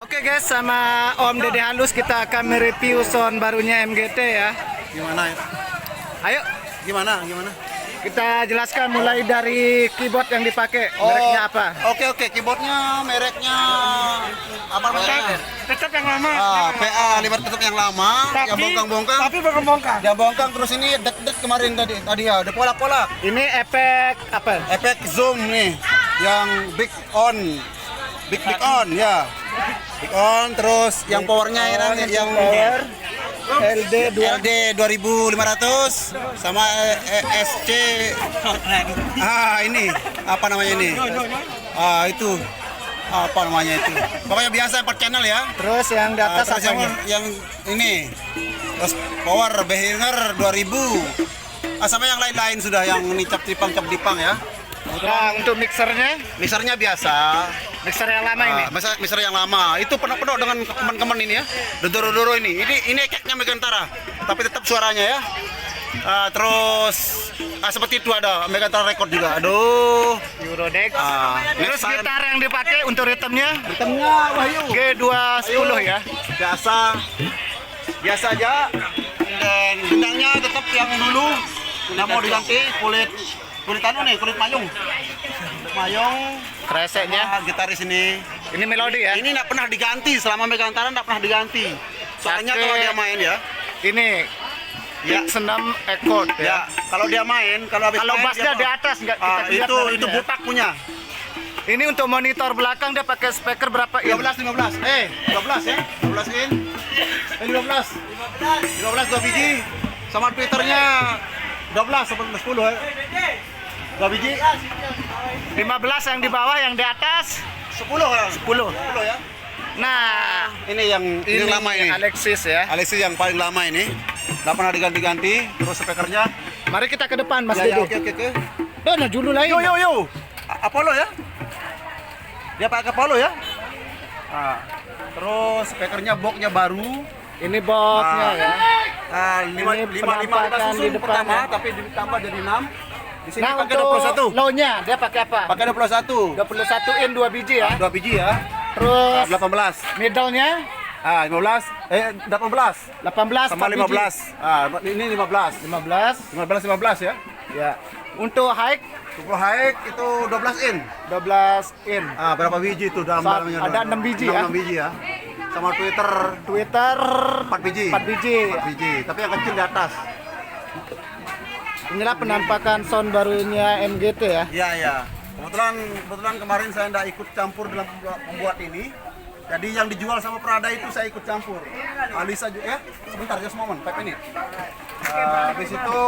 Oke guys, sama Om Dede Halus kita akan mereview sound barunya MGT ya. Gimana ya? Ayo, Gimana? kita jelaskan mulai dari keyboard yang dipakai. Mereknya apa? Oke, keyboardnya mereknya apa namanya? Tetap yang lama. PA liver tetap yang lama, yang bongkang-bongkang. Tapi bongkang. Yang bongkang terus ini dek kemarin tadi ya, udah pola-pola. Ini efek apa? Efek zoom nih, yang big on ya. Big on terus yang powernya yang power LD 2 LD 2500 sama SC ini apa namanya ini? Itu apa namanya itu? Pokoknya biasa 4 channel ya. Terus yang di atas Terus apanya? yang ini terus power Behringer 2000 sama yang lain-lain sudah yang ini cap dipang ya. Nah, untuk mixernya biasa. mixer yang lama ini. Mixer yang lama itu penuh dengan kemen ini ya. Dodoro ini ekeknya Megantara tapi tetap suaranya ya. Terus seperti itu ada Megantara record juga. Aduh, Eurodex. Terus next gitar yang dipakai untuk ritmenya Wahyu G210 ya. biasa aja. Dan bintangnya tetap yang dulu. Nggak mau diganti kulit mayung. Kreseknya. Gitaris ini. Ini melodi ya. Ini nggak pernah diganti selama Megantara, nggak pernah diganti. Soalnya Pakai- kalau dia main ya, Ini Ya. senam chord ya. ya kalau dia main, kalau habis Kalau main, bassnya dia- di atas nggak kita lihat itu barunya ya. butak punya. Ini untuk monitor belakang dia pakai speaker berapa in? 15. 12 ya. 12 in. 15 2 biji. Sama Twitternya 12 sampai 10 ya. 2 biji. 15 yang di bawah, yang di atas 10 ya. 10. 10 ya. Nah, Ini yang lama ini. Alexis ya. Alexis yang paling lama ini. Nggak pernah diganti-ganti. Terus speakernya. Mari kita ke depan Mas Ya, Dede. oke. Dona dulu lain. Yo. Apollo ya? Dia pakai Apollo ya? Terus speakernya boxnya baru. Ini boxnya ya. Lima penampakan susun di depan pertama, ya. tapi ditambah jadi 6. Di sini Nah, pakai untuk 21. low-nya dia pakai apa? Pakai 21. 21 in 2 biji ya. 2 biji ya. Terus 18. middle-nya 18. 18. 18 Sama 4 biji. 15. Ini 15. 15 ya. ya. Untuk high Super high itu 12 in. 12 in. Berapa biji itu dalamnya? Ada 6 biji ya. 6 biji ya. Sama Twitter Twitter 4 biji. 4 biji. 4 biji, tapi yang kecil di atas. Inilah penampakan sound barunya MGT ya. Iya. Kebetulan kemarin saya tidak ikut campur dalam membuat ini. Jadi yang dijual sama Prada itu saya ikut campur. Alisa juga ya. Sebentar, just moment, 5 menit. Habis itu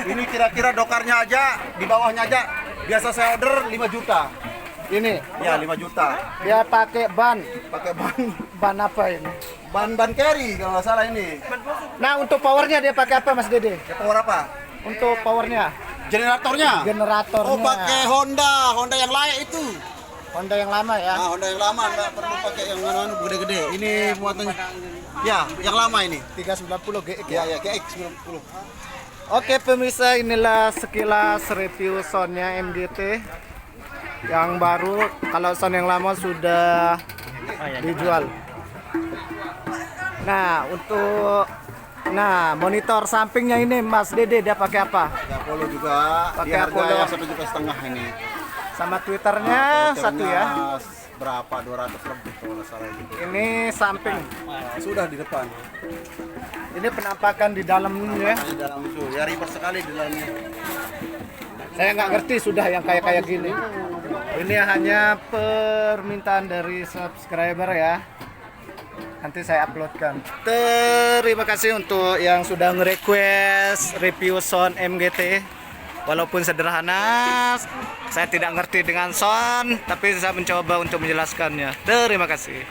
ini kira-kira dokarnya aja, di bawahnya aja. Biasa saya order 5 juta. Ini Ya, 5 juta. dia pakai ban. Pakai Ban apa ini? ban carry kalau nggak salah ini. Nah, untuk powernya dia pakai apa Mas Dede? Ya, power apa? Untuk powernya, Generatornya. generatornya. Oh, pakai Honda yang layak itu. Honda yang lama ya. Honda yang lama, nggak perlu pakai yang anu gede-gede. Ini muatannya. Ya, yang lama ini. 390 GX Ya, ya. GX 90. Oke pemirsa, inilah sekilas review soundnya MGT yang baru. Kalau sound yang lama sudah dijual. Nah, untuk monitor sampingnya ini Mas Dede dia pakai apa? Ya, Apollo juga. Pakai Di harga Apollo. yang 1,5 juta ini. Sama Twitternya satu ya. Berapa? 200 lebih kalau nggak salah gitu. Ini samping. Sudah di depan. Ini penampakan di dalamnya. Di dalam itu. Ya ribet sekali di dalamnya. Saya nggak ngerti sudah yang kayak gini. Ini hanya permintaan dari subscriber ya. Nanti saya uploadkan. Terima kasih untuk yang sudah nge-request review sound MGT. Walaupun sederhana, saya tidak ngerti dengan sound, tapi saya mencoba untuk menjelaskannya. Terima kasih.